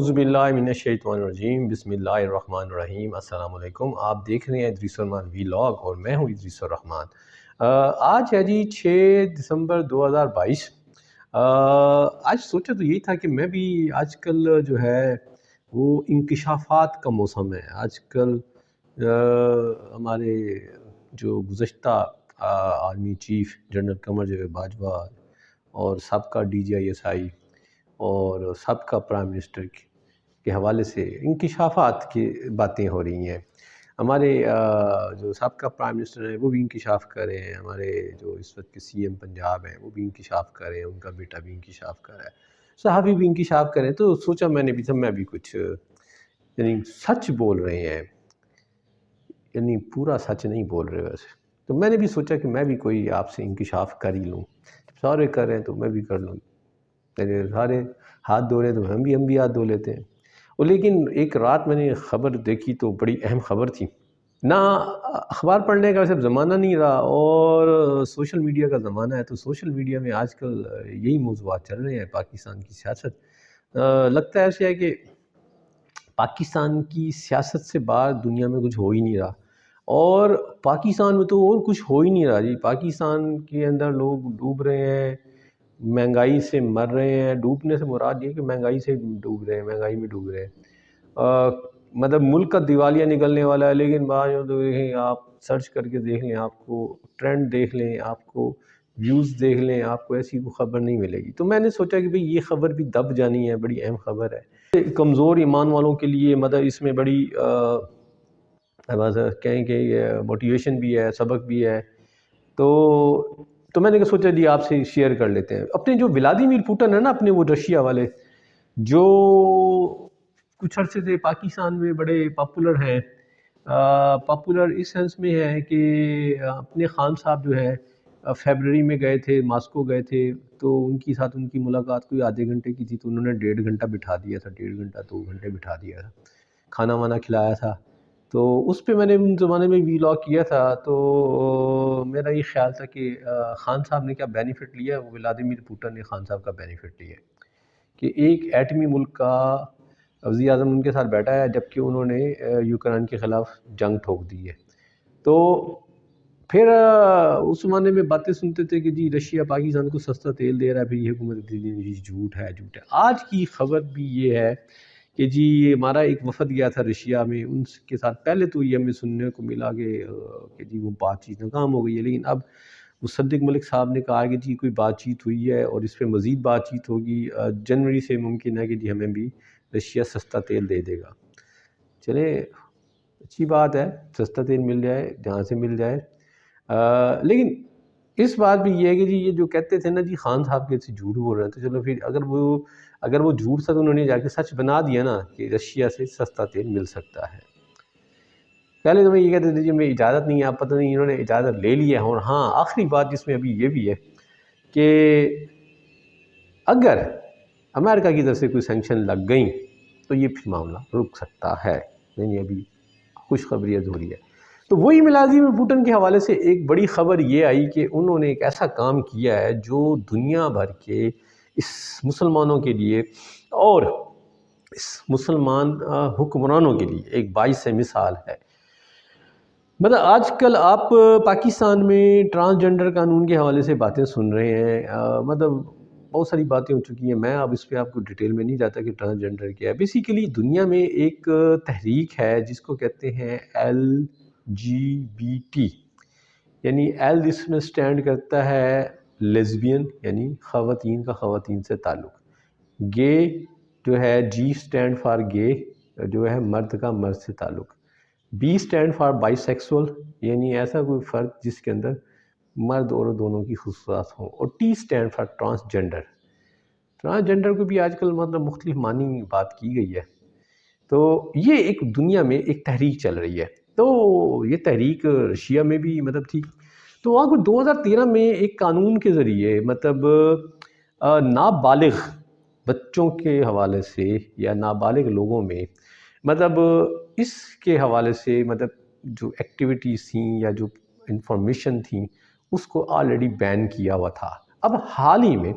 اعوذ باللہ من الشیطان الرجیم، بسم اللہ الرحمن الرحیم۔ السلام علیکم، آپ دیکھ رہے ہیں ادریس الرحمان ویلاگ اور میں ہوں ادریس الرحمان۔ آج ہے جی 6 دسمبر 2022۔ آج سوچا تو یہی تھا کہ میں بھی آج کل جو ہے وہ انکشافات کا موسم ہے۔ آج کل ہمارے جو گزشتہ army chief general Qamar Javed Bajwa اور سابقہ DGI اور سابقہ پرائم منسٹر کے حوالے سے انکشافات کی باتیں ہو رہی ہیں۔ ہمارے جو سابقہ پرائم منسٹر ہیں وہ بھی انکشاف کر رہے ہیں، ہمارے جو اس وقت کے CM پنجاب ہیں وہ بھی انکشاف کر رہے ہیں، ان کا بیٹا بھی انکشاف کر رہا ہے، صحافی بھی انکشاف کریں۔ تو سوچا میں نے بھی میں بھی کچھ یعنی سچ بول رہے ہیں، یعنی پورا سچ نہیں بول رہے ویسے، تو میں نے بھی سوچا کہ میں بھی کوئی آپ سے انکشاف کر ہی لوں، سارے کر رہے ہیں تو میں بھی کر لوں، سارے ہاتھ دھو رہے ہیں تو ہم بھی ہاتھ دھو لیتے ہیں۔ اور لیکن ایک رات میں نے خبر دیکھی تو بڑی اہم خبر تھی، نہ اخبار پڑھنے کا صرف زمانہ نہیں رہا اور سوشل میڈیا کا زمانہ ہے، تو سوشل میڈیا میں آج کل یہی موضوعات چل رہے ہیں، پاکستان کی سیاست۔ لگتا ہے ایسے ہے کہ پاکستان کی سیاست سے باہر دنیا میں کچھ ہو ہی نہیں رہا، اور پاکستان میں تو اور کچھ ہو ہی نہیں رہا جی۔ پاکستان کے اندر لوگ ڈوب رہے ہیں، مہنگائی سے مر رہے ہیں۔ ڈوبنے سے مراد یہ کہ مہنگائی سے ڈوب رہے ہیں، مہنگائی میں ڈوب رہے ہیں۔ مطلب ملک کا دیوالیہ نکلنے والا ہے، لیکن بعض تو دیکھیں، آپ سرچ کر کے دیکھ لیں، آپ کو ٹرینڈ دیکھ لیں، آپ کو ویوز دیکھ لیں، آپ کو ایسی کوئی خبر نہیں ملے گی۔ تو میں نے سوچا کہ بھئی یہ خبر بھی دب جانی ہے، بڑی اہم خبر ہے کمزور ایمان والوں کے لیے، مطلب اس میں بڑی کہیں کہ موٹیویشن بھی ہے، سبق بھی ہے۔ تو میں نے سوچا جی آپ سے شیئر کر لیتے ہیں۔ اپنے جو ولادیمیر پوٹن ہے نا، اپنے وہ رشیا والے، جو کچھ عرصے سے پاکستان میں بڑے پاپولر ہیں، پاپولر اس سینس میں ہے کہ اپنے خان صاحب جو ہے فیبرری میں گئے تھے، ماسکو گئے تھے، تو ان کی ساتھ ان کی ملاقات کوئی آدھے گھنٹے کی تھی، تو انہوں نے 1.5 گھنٹہ بٹھا دیا تھا، 1.5 گھنٹہ 2 گھنٹے بٹھا دیا تھا، کھانا وانا کھلایا تھا۔ تو اس پہ میں نے ان زمانے میں ویلاگ کیا تھا، تو میرا یہ خیال تھا کہ خان صاحب نے کیا بینیفٹ لیا ہے، وہ ولادیمیر پوٹن نے خان صاحب کا بینیفٹ لیا ہے کہ ایک ایٹمی ملک کا وزیر اعظم ان کے ساتھ بیٹھا ہے، جبکہ انہوں نے یوکرین کے خلاف جنگ ٹھوک دی ہے۔ تو پھر اس زمانے میں باتیں سنتے تھے کہ جی رشیا پاکستان کو سستا تیل دے رہا ہے، پھر یہ حکومت جی جھوٹ ہے جھوٹ ہے۔ آج کی خبر بھی یہ ہے کہ جی ہمارا ایک وفد گیا تھا رشیا میں، ان کے ساتھ پہلے تو یہ ہمیں سننے کو ملا کہ جی وہ بات چیت ناکام ہو گئی ہے، لیکن اب مصدق ملک صاحب نے کہا کہ جی کوئی بات چیت ہوئی ہے اور اس پہ مزید بات چیت ہوگی، جنوری سے ممکن ہے کہ جی ہمیں بھی رشیا سستا تیل دے دے گا۔ چلیں اچھی بات ہے، سستا تیل مل جائے جہاں سے مل جائے، لیکن اس بات بھی یہ ہے کہ جی یہ جو کہتے تھے نا جی خان صاحب کے سے جھوٹ بول رہے تھے، چلو پھر اگر وہ جھوٹ تھا تو انہوں نے جا کے سچ بنا دیا نا کہ رشیا سے سستا تیل مل سکتا ہے۔ پہلے تو میں یہ کہتے تھے جی میں اجازت نہیں ہے، آپ پتہ نہیں انہوں نے اجازت لے لی ہے۔ اور ہاں آخری بات جس میں ابھی یہ بھی ہے کہ اگر امریکہ کی طرف سے کوئی سینکشن لگ گئیں تو یہ پھر معاملہ رک سکتا ہے، یعنی ابھی خوشخبری ادھوری ہے۔ تو وہی ولادیمیر پوٹن کے حوالے سے ایک بڑی خبر یہ آئی کہ انہوں نے ایک ایسا کام کیا ہے جو دنیا بھر کے اس مسلمانوں کے لیے اور اس مسلمان حکمرانوں کے لیے ایک باعث مثال ہے۔ مطلب آج کل آپ پاکستان میں ٹرانسجنڈر قانون کے حوالے سے باتیں سن رہے ہیں، مطلب بہت ساری باتیں ہو چکی ہیں، میں اب اس پہ آپ کو ڈیٹیل میں نہیں جاتا کہ ٹرانسجنڈر کیا ہے۔ بیسیکلی دنیا میں ایک تحریک ہے جس کو کہتے ہیں LGBT، یعنی ایل اس میں سٹینڈ کرتا ہے لیزبین، یعنی خواتین کا خواتین سے تعلق، گے جو ہے G سٹینڈ فار گے، جو ہے مرد کا مرد سے تعلق، B stand for by sexual, یعنی ایسا کوئی فرد جس کے اندر مرد اور دونوں کی خصوصیات ہوں، اور T stand for transgender. Transgender کو بھی آج کل مطلب مختلف معنی بات کی گئی ہے۔ تو یہ ایک دنیا میں ایک تحریک چل رہی ہے، تو یہ تحریک رشیا میں بھی مطلب تھی۔ تو وہاں کو 2013 میں ایک قانون کے ذریعے مطلب نابالغ بچوں کے حوالے سے یا نابالغ لوگوں میں مطلب اس کے حوالے سے مطلب جو ایکٹیویٹیز تھیں یا جو انفارمیشن تھیں اس کو آلریڈی بین کیا ہوا تھا۔ اب حال ہی میں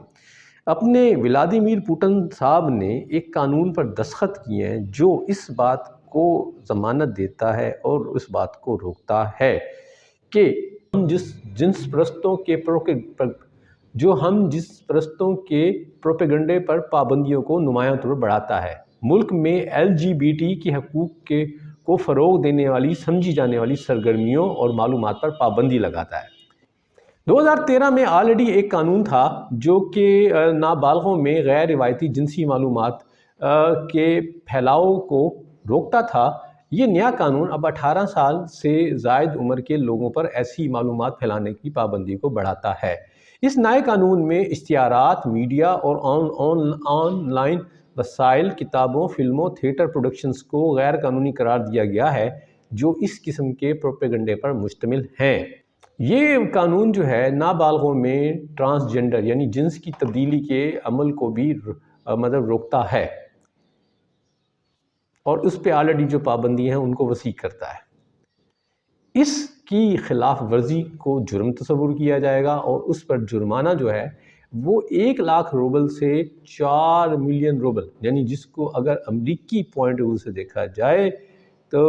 اپنے ولادیمیر پوٹن صاحب نے ایک قانون پر دستخط کیے ہیں جو اس بات کو ضمانت دیتا ہے اور اس بات کو روکتا ہے کہ ہم جنس پرستوں کے پروپیگنڈے پر پابندیوں کو نمایاں طور پر بڑھاتا ہے، ملک میں LGBT کے حقوق کو فروغ دینے والی سمجھی جانے والی سرگرمیوں اور معلومات پر پابندی لگاتا ہے۔ 2013 میں آلریڈی ایک قانون تھا جو کہ نابالغوں میں غیر روایتی جنسی معلومات کے پھیلاؤ کو روکتا تھا۔ یہ نیا قانون اب 18 سال سے زائد عمر کے لوگوں پر ایسی معلومات پھیلانے کی پابندی کو بڑھاتا ہے۔ اس نئے قانون میں اشتہارات، میڈیا اور آن لائن وسائل، کتابوں، فلموں، تھیٹر پروڈکشنز کو غیر قانونی قرار دیا گیا ہے جو اس قسم کے پروپیگنڈے پر مشتمل ہیں۔ یہ قانون جو ہے نابالغوں میں ٹرانسجنڈر یعنی جنس کی تبدیلی کے عمل کو بھی روکتا ہے اور اس پہ آلریڈی جو پابندی ہیں ان کو وسیع کرتا ہے۔ اس کی خلاف ورزی کو جرم تصور کیا جائے گا اور اس پر جرمانہ جو ہے وہ 1 لاکھ روبل سے 4 ملین روبل، یعنی جس کو اگر امریکی پوائنٹ آف ویو سے دیکھا جائے تو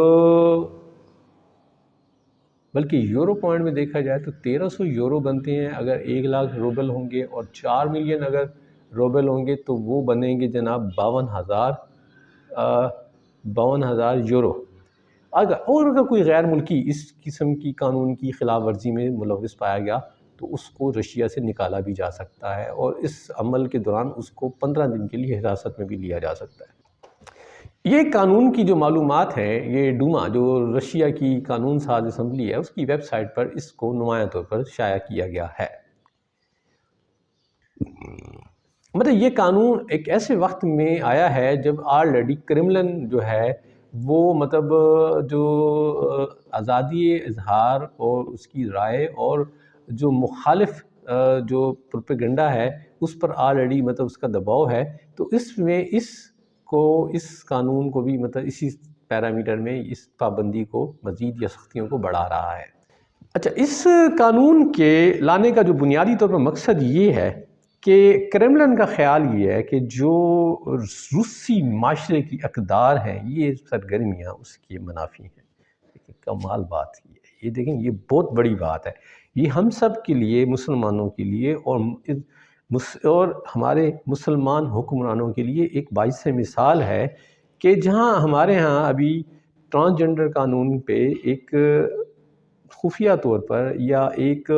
بلکہ یورو پوائنٹ میں دیکھا جائے تو 1300 یورو بنتے ہیں اگر 1 لاکھ روبل ہوں گے، اور 4 ملین اگر روبل ہوں گے تو وہ بنیں گے جناب 52,000 یورو۔ اگر کوئی غیر ملکی اس قسم کی قانون کی خلاف ورزی میں ملوث پایا گیا تو اس کو رشیا سے نکالا بھی جا سکتا ہے اور اس عمل کے دوران اس کو 15 دن کے لیے حراست میں بھی لیا جا سکتا ہے۔ یہ قانون کی جو معلومات ہیں، یہ ڈوما جو رشیا کی قانون ساز اسمبلی ہے اس کی ویب سائٹ پر اس کو نمایاں طور پر شائع کیا گیا ہے۔ یہ قانون ایک ایسے وقت میں آیا ہے جب آلریڈی کرملن جو ہے وہ جو آزادی اظہار اور اس کی رائے اور جو مخالف جو پروپیگنڈا ہے اس پر آلریڈی اس کا دباؤ ہے، تو اس میں اس قانون کو بھی اسی پیرامیٹر میں اس پابندی کو مزید یا سختیوں کو بڑھا رہا ہے۔ اچھا، اس قانون کے لانے کا جو بنیادی طور پر مقصد یہ ہے کہ کرملن کا خیال یہ ہے کہ جو روسی معاشرے کی اقدار ہیں یہ سرگرمیاں اس کے منافی ہیں۔ کمال بات یہ دیکھیں، یہ بہت بڑی بات ہے، یہ ہم سب کے لیے، مسلمانوں کے لیے اور ہمارے مسلمان حکمرانوں کے لیے ایک باعث مثال ہے کہ جہاں ہمارے ہاں ابھی ٹرانسجنڈر قانون پہ ایک خفیہ طور پر یا ایک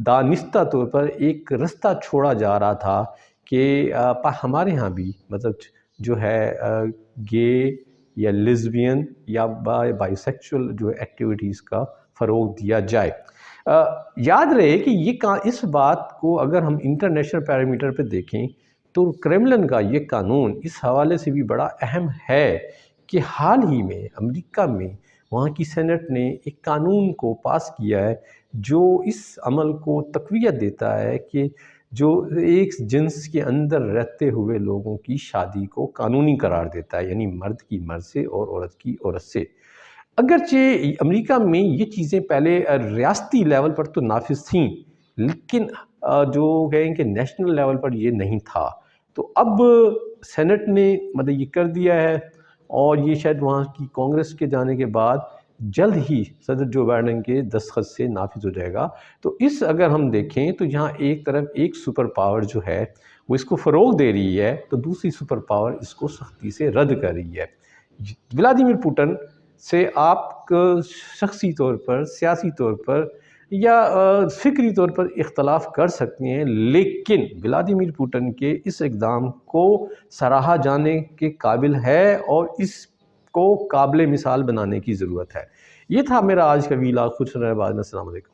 دانستہ طور پر ایک رستہ چھوڑا جا رہا تھا کہ ہمارے ہاں بھی جو ہے گے یا لیزبین یا بائی سیکچول جو ایکٹیویٹیز کا فروغ دیا جائے۔ یاد رہے کہ اس بات کو اگر ہم انٹرنیشنل پیرامیٹر پہ دیکھیں تو کرملن کا یہ قانون اس حوالے سے بھی بڑا اہم ہے کہ حال ہی میں امریکہ میں وہاں کی سینٹ نے ایک قانون کو پاس کیا ہے جو اس عمل کو تقویت دیتا ہے کہ جو ایک جنس کے اندر رہتے ہوئے لوگوں کی شادی کو قانونی قرار دیتا ہے، یعنی مرد کی مرد سے اور عورت کی عورت سے۔ اگرچہ امریکہ میں یہ چیزیں پہلے ریاستی لیول پر تو نافذ تھیں، لیکن جو کہیں کہ نیشنل لیول پر یہ نہیں تھا، تو اب سینٹ نے یہ کر دیا ہے اور یہ شاید وہاں کی کانگریس کے جانے کے بعد جلد ہی صدر جو بائیڈن کے دستخط سے نافذ ہو جائے گا۔ تو اگر ہم دیکھیں تو یہاں ایک طرف ایک سپر پاور جو ہے وہ اس کو فروغ دے رہی ہے تو دوسری سپر پاور اس کو سختی سے رد کر رہی ہے۔ ولادیمیر پوٹن سے آپ شخصی طور پر، سیاسی طور پر یا فکری طور پر اختلاف کر سکتے ہیں، لیکن ولادیمیر پوٹن کے اس اقدام کو سراہا جانے کے قابل ہے اور اس کو قابل مثال بنانے کی ضرورت ہے۔ یہ تھا میرا آج کا ویلاگ۔ خوش رہیں، بعد میں السلام علیکم۔